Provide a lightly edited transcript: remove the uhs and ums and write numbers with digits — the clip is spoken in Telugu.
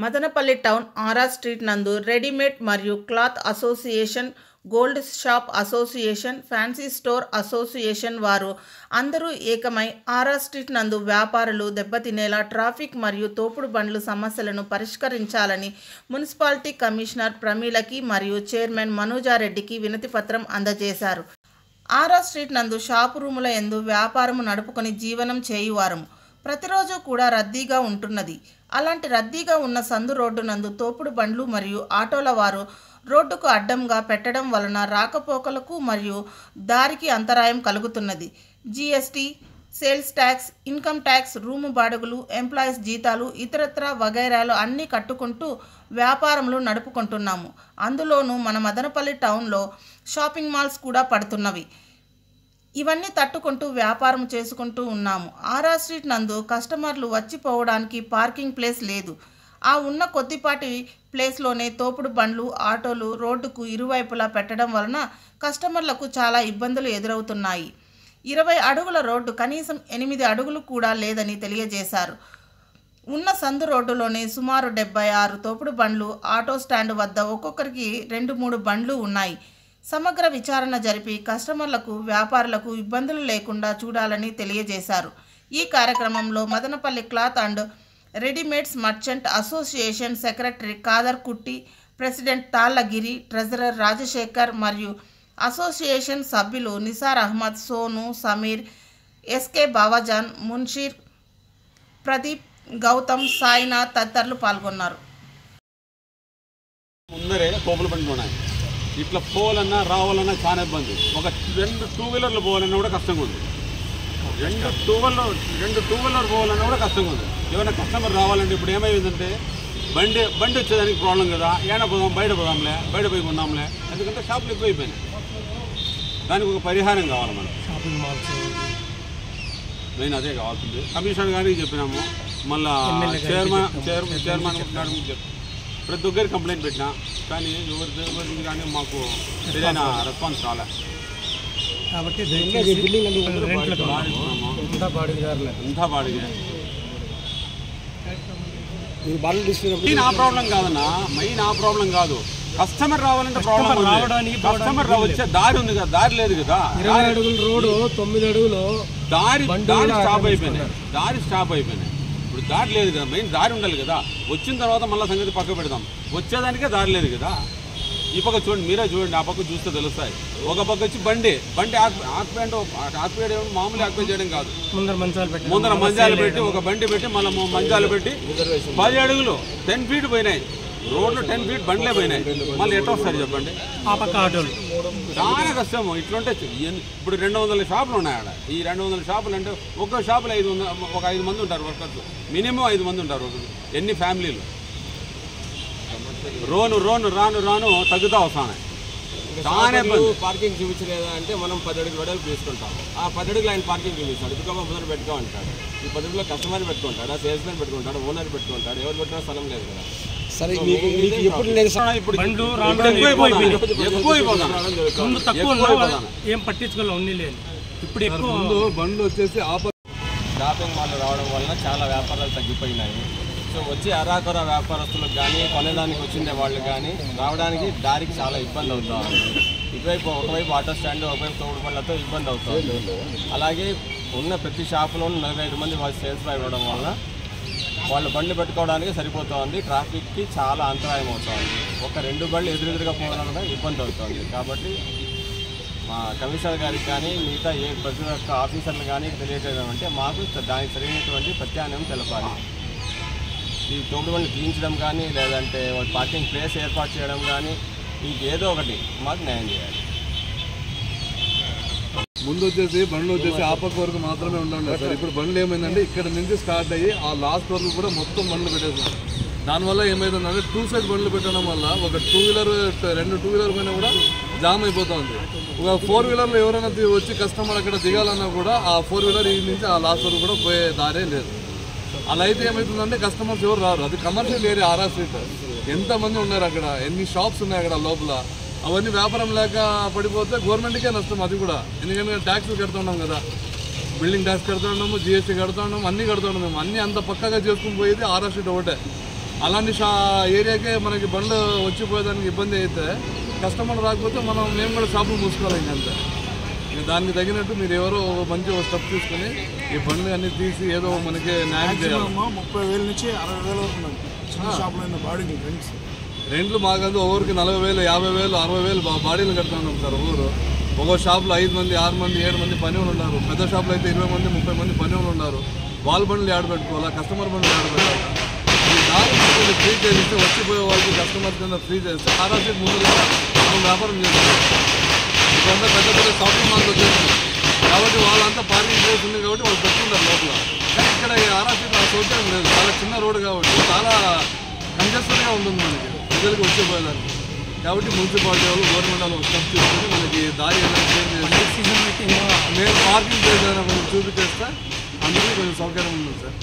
మదనపల్లి టౌన్ ఆర్ఆర్ స్ట్రీట్ నందు రెడీమేడ్ మరియు cloth association, gold shop association, fancy store association వారు అందరూ ఏకమై ఆర్ఆర్ స్ట్రీట్ నందు వ్యాపారులు దెబ్బతినేలా ట్రాఫిక్ మరియు తోపుడు బండ్లు సమస్యలను పరిష్కరించాలని మున్సిపాలిటీ కమిషనర్ ప్రమీలకి మరియు చైర్మన్ మనోజారెడ్డికి వినతిపత్రం అందజేశారు. ఆర్ఆర్ స్ట్రీట్ నందు షాపు రూముల యందు వ్యాపారము నడుపుకొని జీవనం చేయువారము. ప్రతిరోజు కూడా రద్దీగా ఉంటున్నది. అలాంటి రద్దీగా ఉన్న సందు రోడ్డు నందు తోపుడు బండ్లు మరియు ఆటోల వారు రోడ్డుకు అడ్డంగా పెట్టడం వలన రాకపోకలకు మరియు దారికి అంతరాయం కలుగుతున్నది. GST, sales tax, income tax, room బాడుగులు, ఎంప్లాయీస్ జీతాలు, ఇతరత్ర వగైరాలు అన్నీ కట్టుకుంటూ వ్యాపారములు నడుపుకుంటున్నాము. అందులోనూ మన మదనపల్లి టౌన్లో షాపింగ్ మాల్స్ కూడా పడుతున్నవి. ఇవన్నీ తట్టుకుంటూ వ్యాపారం చేసుకుంటూ ఉన్నాము. ఆర్ఆర్ స్ట్రీట్ నందు కస్టమర్లు వచ్చిపోవడానికి పార్కింగ్ ప్లేస్ లేదు. ఆ ఉన్న కొద్దిపాటి ప్లేస్లోనే తోపుడు బండ్లు, ఆటోలు రోడ్డుకు ఇరువైపులా పెట్టడం వలన కస్టమర్లకు చాలా ఇబ్బందులు ఎదురవుతున్నాయి. 20 అడుగుల రోడ్డు కనీసం 8 అడుగులు కూడా లేదని తెలియజేశారు. ఉన్న సందు రోడ్డులోనే సుమారు 76 తోపుడు బండ్లు, ఆటో స్టాండ్ వద్ద ఒక్కొక్కరికి 2-3 బండ్లు ఉన్నాయి. సమగ్ర విచారణ జరిపి కస్టమర్లకు, వ్యాపారులకు ఇబ్బందులు లేకుండా చూడాలని తెలియజేశారు. ఈ కార్యక్రమంలో Madanapalle cloth and readymades merchant association secretary Khader Kutty, president Tallagiri, treasurer Rajasekhar మరియు అసోసియేషన్ సభ్యులు నిసార్ అహ్మద్, సోను, సమీర్, ఎస్కే బావాజాన్, మున్షీర్, ప్రదీప్, గౌతమ్, సాయినాథ్ తదితరులు పాల్గొన్నారు. ఇట్లా పోవాలన్నా రావాలన్నా చాలా ఇబ్బంది. ఒక 2 టూ వీలర్లు పోవాలన్నా కూడా కష్టంగా ఉంది. 2 టూ వీలర్ పోవాలన్నా కూడా కష్టంగా ఉంది. ఏమైనా కస్టమర్ రావాలంటే ఇప్పుడు ఏమైందంటే బండి వచ్చేదానికి ప్రాబ్లం కదా. ఏమైనా పోదాం, బయట పోదాంలే, బయట పోయి కొన్నాంలే, ఎందుకంటే షాపులు ఎక్కువైపోయినాయి. దానికి ఒక పరిహారం కావాలి. మనం షాపింగ్ మాల్స్ మెయిన్ అదే కావాల్సింది. కమిషనర్ గారికి చెప్పినాము, మళ్ళీ చైర్మన్ చెప్పి ప్రతి ఒక్కరికి కంప్లైంట్ పెట్టినా, కానీ ఎవరికి కానీ మాకు సరైన రెస్పాన్స్ రాలే. కాబట్టి అంతా బాడిగే. మెయిన్ ఆ ప్రాబ్లం కాదన్నా, మెయిన్ ఆ ప్రాబ్లం కాదు. కస్టమర్ రావాలంటే ప్రాబ్లం ఉంది. కస్టమర్ వచ్చే దారి ఉంది కదా, దారి లేదు కదా. 20 అడుగుల రోడ్డు 9 అడుగులు దారి స్టాప్ అయిపోయినాయి. ఇప్పుడు దారి లేదు కదా, మెయిన్ దారి ఉండాలి కదా. వచ్చిన తర్వాత మళ్ళీ సంగతి పక్క పెడదాం. వచ్చేదానికే దారి లేదు కదా. ఈ పక్క చూడండి, మీరే చూడండి, ఆ పక్క చూస్తే తెలుస్తాయి. ఒక పక్క వచ్చి బండి ఆక్యుపేట్ మామూలు ఆక్యుపేట్ చేయడం కాదు. ముందర మంచాలు పెట్టి ఒక బండి పెట్టి మళ్ళీ మంచాలు పెట్టి 10 అడుగులు 10 ఫీట్ పోయినాయి. రోడ్లు 10 ఫీట్ బండ్లే పోయినాయి. మళ్ళీ ఎట్లా వస్తారు చెప్పండి. ఆ పక్క ఆటోలు చాలా కష్టము. ఇట్లుంటే ఇప్పుడు 200 షాపులు ఉన్నాయి ఆడ. ఈ 200 షాపులు అంటే ఒక్కో షాపులో 5 మంది ఉంటారు వర్కర్స్. మినిమం 5 మంది ఉంటారు. ఎన్ని ఫ్యామిలీలు రాను తగ్గుతా వస్తాయి. చాలా పార్కింగ్ చూపించలేదా అంటే మనం 10 అడుగులు వెడల్పు తీసుకుంటాం. ఆ 10 అడుగులు ఆయన పార్కింగ్ చూపిస్తాడు. ఇదిగో మొదలు పెట్టుకోమంటాడు. ఈ 10 అడుగులో కస్టమర్ పెట్టుకుంటాడు, ఆ సేల్స్ మ్యాన్ పెట్టుకుంటాడు, ఓనర్ పెట్టుకుంటాడు. ఎవరు పెట్టినా స్థలం లేదు కదా. సరే, ఏం పట్టించుకోవాలి ఉంది లేదు. ఇప్పుడు ఎక్కువ బండ్లు వచ్చేసి షాపింగ్ మాల్ రావడం వలన చాలా వ్యాపారాలు తగ్గిపోయినాయి. సో వచ్చి అరాకొర వ్యాపారస్తులకు కానీ కొనేదానికి వచ్చిండే వాళ్ళు కానీ రావడానికి దారికి చాలా ఇబ్బంది అవుతుంది. ఒకవైపు ఆటో స్టాండ్, ఒకవైపు తోడు బండ్లతో ఇబ్బంది అవుతుంది. అలాగే ఉన్న ప్రతి షాపులోనూ 45 మంది వాళ్ళు సేల్స్ బాయ్ ఇవ్వడం వలన వాళ్ళు బండ్లు పెట్టుకోవడానికి సరిపోతుంది. ట్రాఫిక్కి చాలా అంతరాయం అవుతుంది. ఒక 2 బండ్లు ఎదురుగా పోవడం కూడా ఇబ్బంది అవుతుంది. కాబట్టి మా కమిషనర్ గారికి కానీ మిగతా ప్రతి ఒక్క ఆఫీసర్లు కానీ తెలియజేయడం అంటే మాకు దానికి సరైనటువంటి ప్రత్యామ్నాయం తెలపాలి. ఈ తోపుడు బండ్లు తీయించడం కానీ, లేదంటే పార్కింగ్ ప్లేస్ ఏర్పాటు చేయడం కానీ, ఇంకేదో ఒకటి మాకు న్యాయం చేయాలి. ముందు వచ్చేసి బండ్లు వచ్చేసి ఆ పక్క వరకు మాత్రమే ఉండండి సార్. ఇప్పుడు బండ్లు ఏమైందంటే ఇక్కడ నుంచి స్టార్ట్ అయ్యి ఆ లాస్ట్ వరకు కూడా మొత్తం బండ్లు పెట్టేసాం. దానివల్ల ఏమైతుందంటే 2 సైడ్ బండ్లు పెట్టడం వల్ల ఒక 2 వీలర్ 2 టూ వీలర్ పైన కూడా జామ్ అయిపోతుంది. ఒక 4 వీలర్లో ఎవరైనా వచ్చి కస్టమర్ అక్కడ దిగాలన్నా కూడా ఆ 4 వీలర్ ఈ నుంచి ఆ లాస్ట్ వరకు కూడా పోయే దారే లేదు. అలా అయితే ఏమవుతుందంటే కస్టమర్స్ ఎవరు రారు. అది కమర్షియల్ ఏరియా ఆర్ఆర్ స్ట్రీట్. ఎంతమంది ఉన్నారు అక్కడ, ఎన్ని షాప్స్ ఉన్నాయి అక్కడ లోపల. అవన్నీ వ్యాపారం లేక పడిపోతే గవర్నమెంట్కే నష్టం. అది కూడా ఎందుకంటే ట్యాక్స్లు కడుతున్నాం కదా. బిల్డింగ్ ట్యాక్స్ కడుతున్నాము, జిఎస్టీ కడుతున్నాము, అన్నీ కడుతున్నాము. మేము అన్నీ అంత పక్కగా చేసుకుని పోయేది ఆర్ఆర్ స్ట్రీట్ ఒకటే. అలాంటి ఏరియాకే మనకి బండ్లు వచ్చిపోయేదానికి ఇబ్బంది అయితే కస్టమర్ రాకపోతే మేము కూడా షాపులు మూసుకోవాలి ఇంకంతే. దానికి తగినట్టు మీరు ఎవరో మంచి స్టెప్ తీసుకుని ఈ బండ్లు అన్నీ తీసి ఏదో మనకి న్యాయం చేయాలి. 30,000 నుంచి 60,000 వరకు ఉంది చిన్న షాపులో బాడీలు రెంట్లు మాకంతా ఒకరికి 40,000, 50,000, 60,000 బాడీలు కడతా ఉన్నాం సార్. ఒక్కో షాప్లో 5 మంది, 6 మంది, 7 మంది పని వాళ్ళు ఉన్నారు. పెద్ద షాపులో అయితే 20 మంది, 30 మంది పని వాళ్ళు ఉన్నారు. వాళ్ళ బండ్లు ఆడబెట్టుకోవాలా, కస్టమర్ బండ్లు ఆడబెట్టాలి. ఈ దారి ఫ్రీ చేస్తే వచ్చిపోయే వాళ్ళకి కస్టమర్ కింద ఫ్రీ చేస్తే ఆర్ఆర్సీ ముందుగా మనం వ్యాపారం చేస్తాం. ఇప్పుడంతా పెద్ద పెద్ద షాపింగ్ మాల్స్ వచ్చేసింది కాబట్టి వాళ్ళంతా పార్కింగ్ ప్లేస్ ఉంది కాబట్టి వాళ్ళు పెట్టుకుంటారు లోపల. కానీ ఇక్కడ ఆర్ఆర్సీ సౌకర్యం లేదు, చాలా చిన్న రోడ్డు కాబట్టి చాలా కంజెస్టెడ్గా ఉంటుంది మనకి ప్రజలకు వచ్చిపోయేదానికి. కాబట్టి మున్సిపాలిటీ వాళ్ళు, గవర్నమెంట్ వాళ్ళు స్టెప్ తీసుకొని మనకి దారి ఏదైనా చేంజ్ చేసి మేము పార్కింగ్ ప్లేస్ ఏదైనా కొంచెం చూపించేస్తే అందరికీ కొంచెం సౌకర్యం ఉంది సార్.